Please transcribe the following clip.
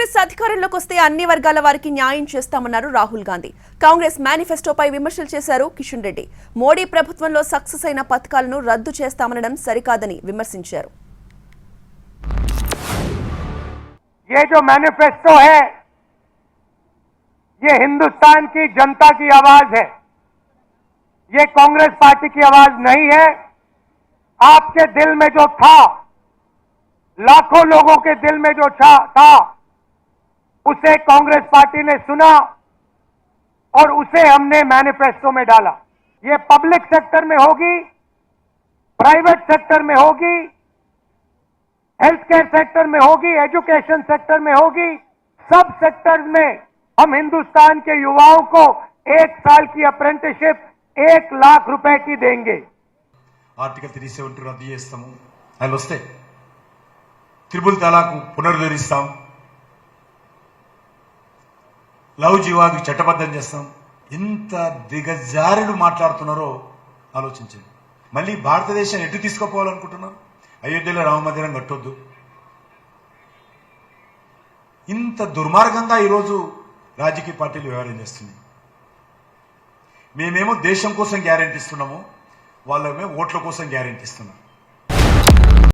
కాంగ్రెస్ అధికారంలోకి వస్తే అన్ని వర్గాల వారికి న్యాయం చేస్తామన్నారు రాహుల్ గాంధీ. కాంగ్రెస్ మేనిఫెస్టోపై విమర్శలు చేశారు కిషన్ రెడ్డి. మోడీ ప్రభుత్వంలో సక్సెస్ అయిన పథకాలను రద్దు చేస్తామనడం సరికాదని విమర్శించారు. ये जो मैनिफेस्टो है ये हिंदुस्तान की जनता की आवाज है, ये कांग्रेस पार्टी की आवाज नहीं है। आपके दिल में जो था, लाखों लोगों के दिल में जो था उसे कांग्रेस पार्टी ने सुना और उसे हमने मैनिफेस्टो में डाला। ये पब्लिक सेक्टर में होगी, प्राइवेट सेक्टर में होगी, हेल्थ केयर सेक्टर में होगी, एजुकेशन सेक्टर में होगी, सब सेक्टर्स में हम हिंदुस्तान के युवाओं को 1 साल की अप्रेंटिसशिप 1 लाख रुपए की देंगे। आर्टिकल 370 రద్దు చేస్తాము, అలా వస్తే త్రిపుల్ తలాక్ పునరుద్ధరిస్తాం, లవ్ జిహాద్ చట్టబద్ధం చేస్తాం. ఇంత దిగజారుడు మాట్లాడుతున్నారో ఆలోచించండి. మళ్ళీ భారతదేశాన్ని ఎటు తీసుకుపోవాలనుకుంటున్నారు? అయోధ్యలో రామ మందిరం కట్టొద్దు. ఇంత దుర్మార్గంగా ఈరోజు రాజకీయ పార్టీలు వ్యవహారం చేస్తున్నాయి. మేమేమో దేశం కోసం గ్యారెంటీ ఇస్తున్నాము, వాళ్ళేమో ఓట్ల కోసం గ్యారెంటీ ఇస్తున్నారు.